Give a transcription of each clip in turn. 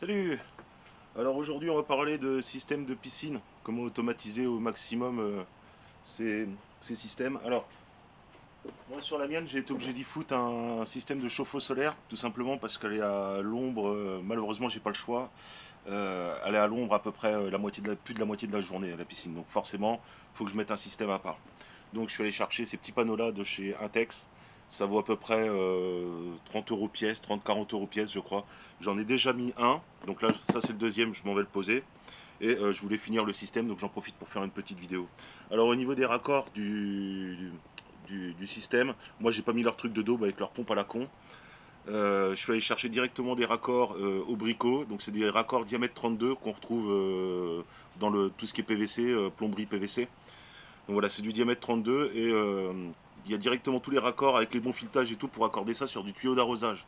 Salut! Alors aujourd'hui on va parler de système de piscine, comment automatiser au maximum ces, ces systèmes. Alors moi sur la mienne j'ai été obligé d'y foutre un système de chauffe-eau solaire, tout simplement parce qu'elle est à l'ombre, malheureusement j'ai pas le choix. Elle est à l'ombre à peu près plus de la moitié de la journée la piscine, donc forcément il faut que je mette un système à part. Donc je suis allé chercher ces petits panneaux là de chez Intex. Ça vaut à peu près 30 euros pièce, 30-40 euros pièce je crois. J'en ai déjà mis un, donc là ça c'est le deuxième, je m'en vais le poser. Et je voulais finir le système, donc j'en profite pour faire une petite vidéo. Alors au niveau des raccords du système, moi j'ai pas mis leur truc de daube avec leur pompe à la con. Je suis allé chercher directement des raccords au bricot, donc c'est des raccords diamètre 32 qu'on retrouve dans tout ce qui est PVC, plomberie PVC. Donc voilà, c'est du diamètre 32 et il y a directement tous les raccords avec les bons filetages et tout pour accorder ça sur du tuyau d'arrosage.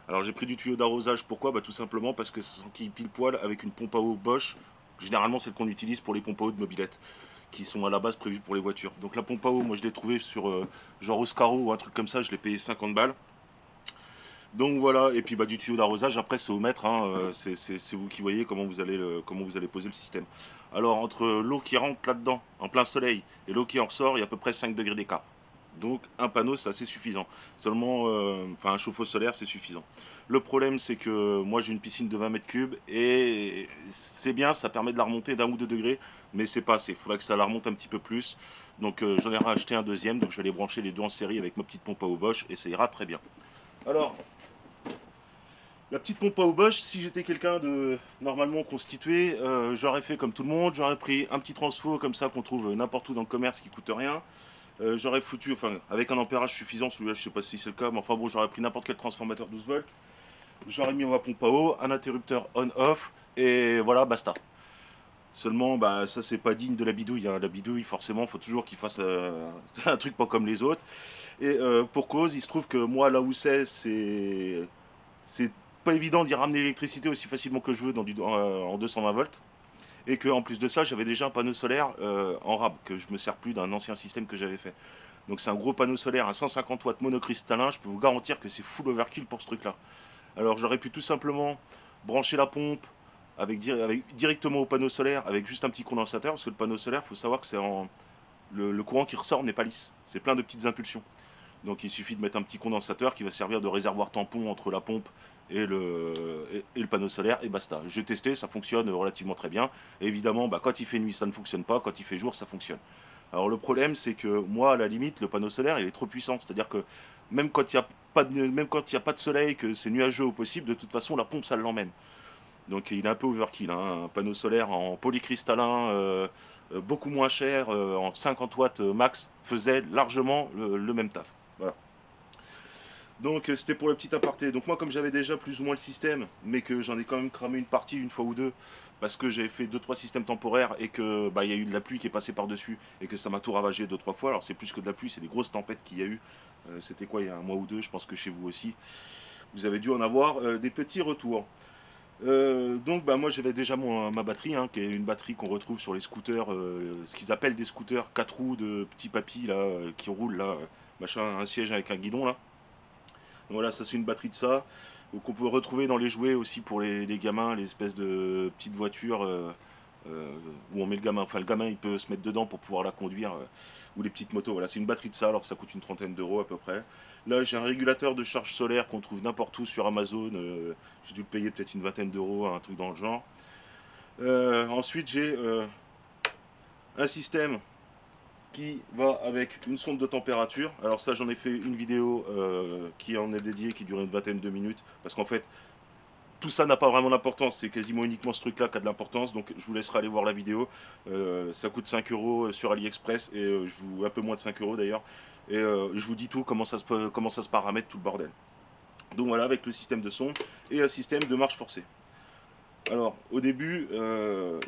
Alors j'ai pris du tuyau d'arrosage, pourquoi? Bah tout simplement parce que ça s'enquille pile poil avec une pompe à eau Bosch. Généralement celle qu'on utilise pour les pompes à eau de mobilette, qui sont à la base prévues pour les voitures. Donc la pompe à eau, moi je l'ai trouvée sur genre Oscaro ou un truc comme ça, je l'ai payé 50 balles. Donc voilà, et puis bah, du tuyau d'arrosage, après c'est au mètre, hein, c'est vous qui voyez comment vous allez poser le système. Alors entre l'eau qui rentre là-dedans, en plein soleil, et l'eau qui en ressort, il y a à peu près 5 degrés d'écart. Donc un panneau c'est assez suffisant. Seulement, enfin un chauffe-eau solaire c'est suffisant. Le problème c'est que moi j'ai une piscine de 20 mètres cubes et c'est bien, ça permet de la remonter d'un ou deux degrés, mais c'est pas assez. Il faudrait que ça la remonte un petit peu plus. Donc j'en ai racheté un deuxième, donc je vais les brancher les deux en série avec ma petite pompe à eau Bosch et ça ira très bien. Alors, la petite pompe à eau Bosch, si j'étais quelqu'un de normalement constitué, j'aurais fait comme tout le monde, j'aurais pris un petit transfo comme ça qu'on trouve n'importe où dans le commerce qui coûte rien. J'aurais foutu, enfin avec un ampérage suffisant, celui-là je sais pas si c'est le cas, mais enfin bon j'aurais pris n'importe quel transformateur 12 volts, j'aurais mis ma pompe à eau, un interrupteur on-off, et voilà, basta. Seulement, bah, ça c'est pas digne de la bidouille, hein. La bidouille, forcément, faut toujours qu'il fasse un truc pas comme les autres. Et pour cause, il se trouve que moi, là où c'est pas évident d'y ramener l'électricité aussi facilement que je veux en 220 volts. Et que en plus de ça, j'avais déjà un panneau solaire en rab, que je me sers plus d'un ancien système que j'avais fait. Donc c'est un gros panneau solaire à 150 watts monocristallin, je peux vous garantir que c'est full overkill pour ce truc-là. Alors j'aurais pu tout simplement brancher la pompe directement au panneau solaire avec juste un petit condensateur, parce que le panneau solaire, il faut savoir que le courant qui ressort n'est pas lisse, c'est plein de petites impulsions. Donc il suffit de mettre un petit condensateur qui va servir de réservoir tampon entre la pompe et le panneau solaire et basta. J'ai testé, ça fonctionne relativement très bien. Et évidemment, bah, quand il fait nuit, ça ne fonctionne pas. Quand il fait jour, ça fonctionne. Alors le problème, c'est que moi, à la limite, le panneau solaire, il est trop puissant. C'est-à-dire que même quand il n'y a même quand il y a pas de soleil, que c'est nuageux au possible, de toute façon, la pompe, ça l'emmène. Donc il est un peu overkill, hein. Un panneau solaire en polycristallin, beaucoup moins cher, en 50 watts max, faisait largement le même taf. Voilà. Donc c'était pour le petit aparté. Donc moi comme j'avais déjà plus ou moins le système, mais que j'en ai quand même cramé une partie une fois ou deux, parce que j'avais fait deux trois systèmes temporaires et que bah il y a eu de la pluie qui est passée par-dessus et que ça m'a tout ravagé deux trois fois. Alors c'est plus que de la pluie, c'est des grosses tempêtes qu'il y a eu. C'était quoi il y a un mois ou deux, je pense que chez vous aussi. Vous avez dû en avoir des petits retours. Donc bah moi j'avais déjà ma batterie, hein, qui est une batterie qu'on retrouve sur les scooters, ce qu'ils appellent des scooters 4 roues de petits papis là, qui roulent là, machin, un siège avec un guidon là. Voilà, ça c'est une batterie de ça. Donc on peut retrouver dans les jouets aussi pour les gamins, les espèces de petites voitures où on met le gamin. Enfin, le gamin il peut se mettre dedans pour pouvoir la conduire. Ou les petites motos. Voilà, c'est une batterie de ça, alors ça coûte une trentaine d'euros à peu près. Là, j'ai un régulateur de charge solaire qu'on trouve n'importe où sur Amazon. J'ai dû le payer peut-être une vingtaine d'euros, un truc dans le genre. Ensuite, j'ai un système qui va avec une sonde de température. Alors ça j'en ai fait une vidéo qui en est dédiée, qui dure une vingtaine de minutes, parce qu'en fait tout ça n'a pas vraiment d'importance, c'est quasiment uniquement ce truc là qui a de l'importance, donc je vous laisserai aller voir la vidéo. Ça coûte 5 euros sur AliExpress, et un peu moins de 5 euros d'ailleurs, et je vous dis tout, comment ça se paramètre, tout le bordel. Donc voilà, avec le système de son et un système de marche forcée. Alors, au début,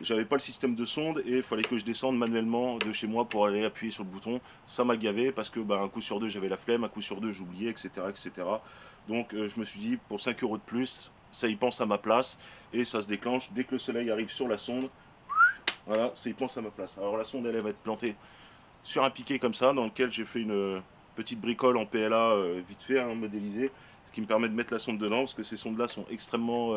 j'avais pas le système de sonde et il fallait que je descende manuellement de chez moi pour aller appuyer sur le bouton. Ça m'a gavé parce que bah, un coup sur deux j'avais la flemme, un coup sur deux j'oubliais, etc., etc. Donc je me suis dit, pour 5 euros de plus, ça y pense à ma place et ça se déclenche dès que le soleil arrive sur la sonde. Voilà, ça y pense à ma place. Alors la sonde, elle va être plantée sur un piquet comme ça, dans lequel j'ai fait une petite bricole en PLA vite fait, hein, modélisée. ce qui me permet de mettre la sonde dedans, parce que ces sondes-là sont extrêmement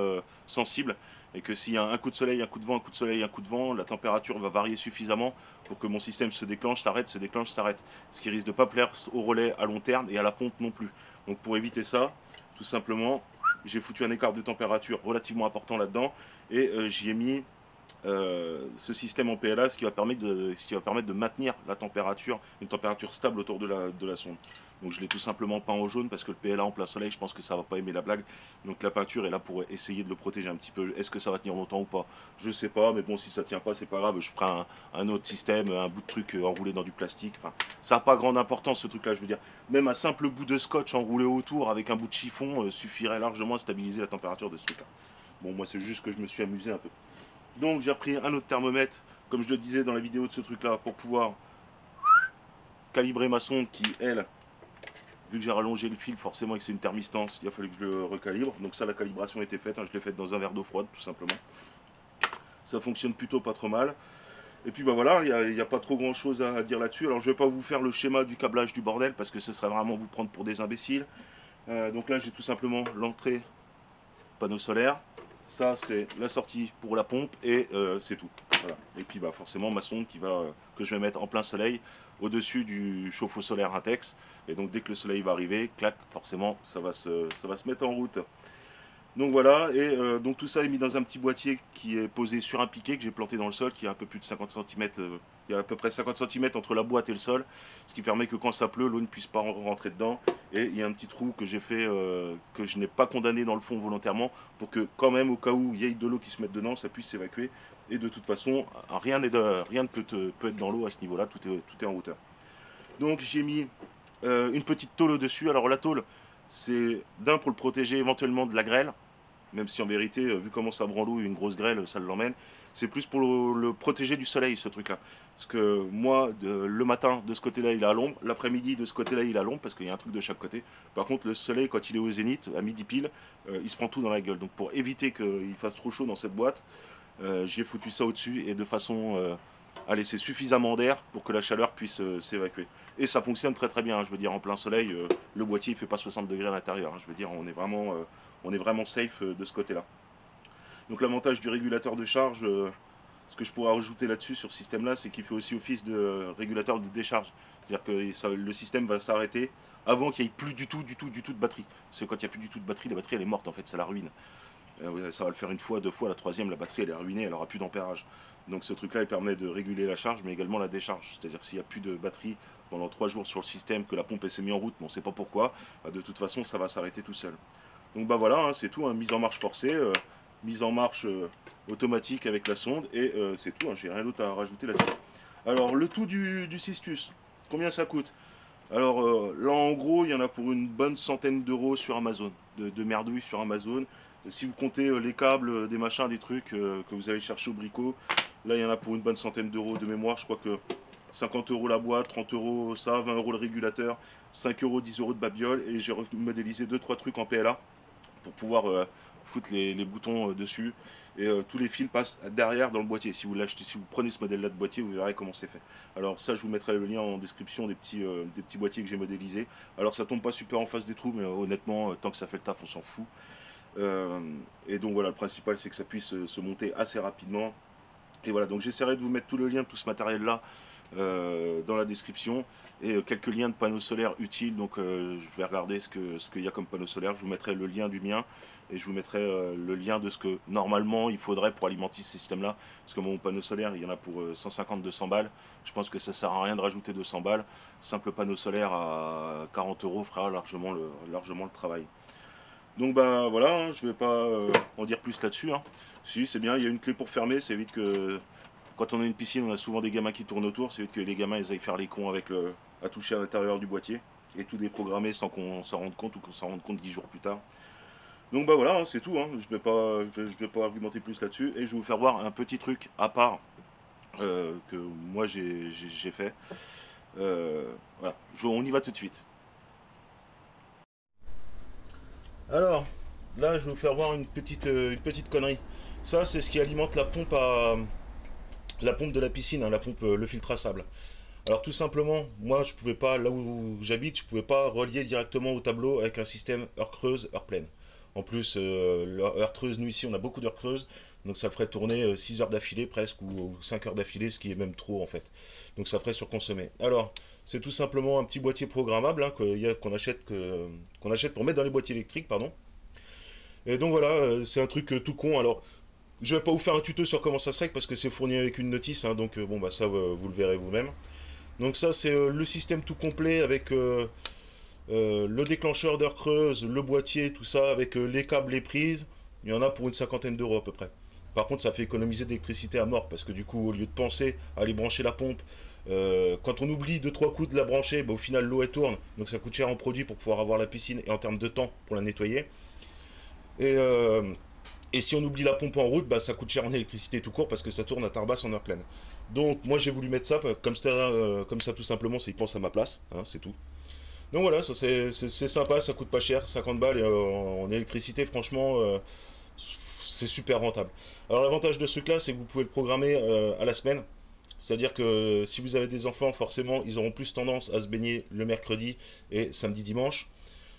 sensibles, et que s'il y a un coup de soleil, un coup de vent, un coup de soleil, un coup de vent, la température va varier suffisamment pour que mon système se déclenche, s'arrête, ce qui risque de ne pas plaire au relais à long terme et à la pompe non plus. Donc pour éviter ça, tout simplement, j'ai foutu un écart de température relativement important là-dedans, et j'y ai mis ce système en PLA, ce qui va permettre de maintenir la température, une température stable autour de la sonde. Donc je l'ai tout simplement peint au jaune parce que le PLA en plein soleil, je pense que ça va pas aimer la blague. Donc la peinture est là pour essayer de le protéger un petit peu. Est-ce que ça va tenir longtemps ou pas? Je sais pas, mais bon, si ça tient pas, c'est pas grave. Je ferai un autre système, un bout de truc enroulé dans du plastique. Enfin, ça n'a pas grande importance ce truc-là, je veux dire. Même un simple bout de scotch enroulé autour avec un bout de chiffon suffirait largement à stabiliser la température de ce truc-là. Bon, moi c'est juste que je me suis amusé un peu. Donc j'ai repris un autre thermomètre, comme je le disais dans la vidéo de ce truc là, pour pouvoir calibrer ma sonde qui, elle, vu que j'ai rallongé le fil forcément et que c'est une thermistance, il a fallu que je le recalibre. Donc ça, la calibration était faite, hein, je l'ai faite dans un verre d'eau froide tout simplement. Ça fonctionne plutôt pas trop mal. Et puis bah voilà, il n'y a pas trop grand chose à dire là-dessus. Alors je vais pas vous faire le schéma du câblage du bordel parce que ce serait vraiment vous prendre pour des imbéciles. Donc là j'ai tout simplement l'entrée panneau solaire. Ça, c'est la sortie pour la pompe et c'est tout. Voilà. Et puis bah, forcément ma sonde que je vais mettre en plein soleil au-dessus du chauffe-eau solaire Intex. Et donc dès que le soleil va arriver, clac, forcément ça va se mettre en route. Donc voilà, et donc tout ça est mis dans un petit boîtier qui est posé sur un piquet que j'ai planté dans le sol, qui a un peu plus de 50 cm, il y a à peu près 50 cm entre la boîte et le sol, ce qui permet que quand ça pleut, l'eau ne puisse pas rentrer dedans. Et il y a un petit trou que j'ai fait, que je n'ai pas condamné dans le fond volontairement, pour que quand même, au cas où il y ait de l'eau qui se mette dedans, ça puisse s'évacuer. Et de toute façon, rien ne peut être dans l'eau à ce niveau-là, tout est en hauteur. Donc j'ai mis une petite tôle au-dessus. Alors la tôle, c'est d'un pour le protéger éventuellement de la grêle, même si en vérité, vu comment ça branlouille, une grosse grêle, ça l'emmène. C'est plus pour le protéger du soleil, ce truc-là. Parce que moi, le matin, de ce côté-là, il est à l'ombre. L'après-midi, de ce côté-là, il est à l'ombre, parce qu'il y a un truc de chaque côté. Par contre, le soleil, quand il est au zénith, à midi pile, il se prend tout dans la gueule. Donc pour éviter qu'il fasse trop chaud dans cette boîte, j'ai foutu ça au-dessus, et de façon à laisser suffisamment d'air pour que la chaleur puisse s'évacuer. Et ça fonctionne très très bien, hein. Je veux dire, en plein soleil, le boîtier ne fait pas 60 degrés à l'intérieur, hein. Je veux dire, on est vraiment safe de ce côté-là. Donc l'avantage du régulateur de charge, ce que je pourrais rajouter là-dessus sur ce système-là, c'est qu'il fait aussi office de régulateur de décharge. C'est-à-dire que le système va s'arrêter avant qu'il n'y ait plus du tout de batterie. Parce que quand il n'y a plus du tout de batterie, la batterie elle est morte en fait, ça la ruine. Ça va le faire une fois, deux fois, la troisième, la batterie elle est ruinée, elle n'aura plus d'ampérage. Donc ce truc-là, il permet de réguler la charge, mais également la décharge. C'est-à-dire que s'il n'y a plus de batterie pendant 3 jours sur le système, que la pompe s'est mise en route, mais on ne sait pas pourquoi, bah, de toute façon, ça va s'arrêter tout seul. Donc bah voilà, hein, c'est tout, hein, mise en marche forcée, mise en marche automatique avec la sonde, et c'est tout, hein, j'ai rien d'autre à rajouter là-dessus. Alors le tout du Cistus, combien ça coûte? Alors là en gros, il y en a pour une bonne centaine d'euros sur Amazon, de merdouilles sur Amazon. Si vous comptez les câbles, des machins, des trucs que vous allez chercher au bricot, là il y en a pour une bonne centaine d'euros de mémoire. Je crois que 50 euros la boîte, 30 euros ça, 20 euros le régulateur, 5 euros, 10 euros de babiole, et j'ai modélisé deux trois trucs en PLA pour pouvoir foutre les boutons dessus. Et tous les fils passent derrière dans le boîtier. Si vous l'achetez, si vous prenez ce modèle-là de boîtier, vous verrez comment c'est fait. Alors ça, je vous mettrai le lien en description des petits boîtiers que j'ai modélisés. Alors ça tombe pas super en face des trous, mais honnêtement, tant que ça fait le taf, on s'en fout. Euh, et donc voilà, le principal, c'est que ça puisse se monter assez rapidement. Et voilà, donc j'essaierai de vous mettre tout le lien de tout ce matériel-là dans la description, et quelques liens de panneaux solaires utiles. Donc je vais regarder ce qu'il y a comme panneau solaire. Je vous mettrai le lien du mien, et je vous mettrai le lien de ce que normalement il faudrait pour alimenter ce système-là. Parce que mon panneau solaire, il y en a pour 150-200 balles. Je pense que ça sert à rien de rajouter 200 balles. Simple panneau solaire à 40 euros fera largement le travail. Donc bah voilà, hein, je vais pas en dire plus là-dessus, hein. Si, c'est bien, il y a une clé pour fermer, c'est évite que quand on a une piscine, on a souvent des gamins qui tournent autour, c'est évite que les gamins ils aillent faire les cons à toucher à l'intérieur du boîtier et tout déprogrammer sans qu'on s'en rende compte, ou qu'on s'en rende compte 10 jours plus tard. Donc bah voilà, hein, c'est tout, hein. Je vais pas argumenter plus là-dessus, et je vais vous faire voir un petit truc à part que moi j'ai fait. Voilà, on y va tout de suite. Alors, là, je vais vous faire voir une petite connerie. Ça, c'est ce qui alimente la pompe de la piscine, hein, le filtre à sable. Alors tout simplement, moi je pouvais pas, là où j'habite, je pouvais pas relier directement au tableau avec un système heure creuse, heure pleine. En plus, l'heure creuse, nous ici on a beaucoup d'heures creuses, donc ça ferait tourner 6 heures d'affilée presque, ou 5 heures d'affilée, ce qui est même trop en fait. Donc ça ferait surconsommer. Alors, c'est tout simplement un petit boîtier programmable hein, qu'on achète pour mettre dans les boîtiers électriques, pardon. Et donc voilà, c'est un truc tout con. Alors, je vais pas vous faire un tuto sur comment ça se règle parce que c'est fourni avec une notice, hein, donc bon bah ça vous le verrez vous-même. Donc ça c'est le système tout complet avec le déclencheur d'heure creuse, le boîtier, tout ça, avec les câbles, les prises. Il y en a pour une cinquantaine d'euros à peu près. Par contre ça fait économiser de l'électricité à mort parce que du coup au lieu de penser à aller brancher la pompe, quand on oublie deux trois coups de la brancher, bah, au final l'eau elle tourne, donc ça coûte cher en produit pour pouvoir avoir la piscine et en termes de temps pour la nettoyer. Et, euh, et si on oublie la pompe en route, bah, ça coûte cher en électricité tout court parce que ça tourne à tarbasse en heure pleine. Donc moi j'ai voulu mettre ça comme ça tout simplement, c'est il pense à ma place, hein, c'est tout. Donc voilà, ça c'est sympa, ça coûte pas cher, 50 balles et, en électricité franchement c'est super rentable. Alors l'avantage de ce truc-là c'est que vous pouvez le programmer à la semaine. C'est-à-dire que si vous avez des enfants, forcément, ils auront plus tendance à se baigner le mercredi et samedi dimanche.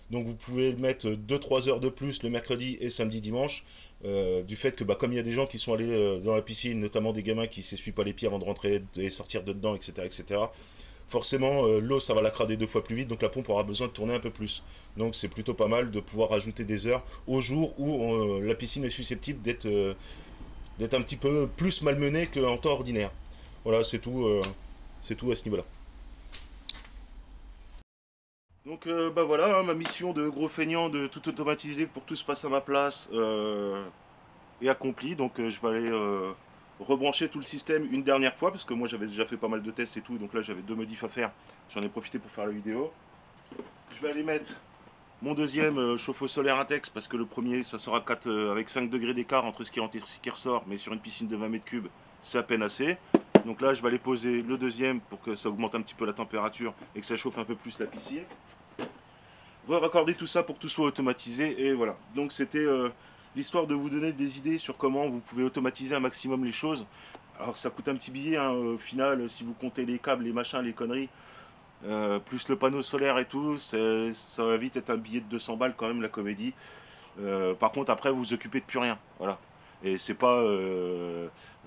Donc vous pouvez mettre deux trois heures de plus le mercredi et samedi dimanche. Du fait que bah, comme il y a des gens qui sont allés dans la piscine, notamment des gamins qui s'essuient pas les pieds avant de rentrer et sortir de dedans, etc. etc. Forcément, l'eau, ça va la crader deux fois plus vite, donc la pompe aura besoin de tourner un peu plus. Donc c'est plutôt pas mal de pouvoir rajouter des heures au jour où la piscine est susceptible d'être un petit peu plus malmenée qu'en temps ordinaire. Voilà, c'est tout à ce niveau-là. Donc bah voilà, hein, ma mission de gros feignant de tout automatiser pour que tout se passe à ma place est accomplie. Donc je vais aller rebrancher tout le système une dernière fois parce que moi j'avais déjà fait pas mal de tests et tout. Donc là j'avais deux modifs à faire. J'en ai profité pour faire la vidéo. Je vais aller mettre mon deuxième chauffe-eau solaire Intex parce que le premier ça sera 4, avec 5 degrés d'écart entre ce qui rentre et ce qui ressort. Mais sur une piscine de 20 mètres cubes c'est à peine assez. Donc là je vais aller poser le deuxième pour que ça augmente un petit peu la température et que ça chauffe un peu plus la piscine. Raccorder tout ça pour que tout soit automatisé et voilà. Donc c'était l'histoire de vous donner des idées sur comment vous pouvez automatiser un maximum les choses. Alors ça coûte un petit billet hein, au final si vous comptez les câbles, les machins, les conneries, plus le panneau solaire et tout, ça va vite être un billet de 200 balles quand même la comédie. Par contre après vous vous occupez de plus rien, voilà. Et c'est pas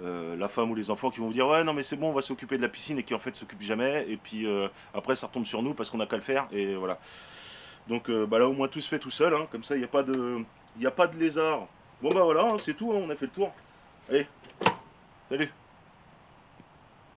la femme ou les enfants qui vont vous dire ouais non mais c'est bon on va s'occuper de la piscine et qui en fait s'occupent jamais et puis après ça retombe sur nous parce qu'on a qu'à le faire et voilà. Donc bah là au moins tout se fait tout seul, hein. Comme ça il y a pas de lézard. Bon bah voilà, hein, c'est tout, hein, on a fait le tour. Allez, salut.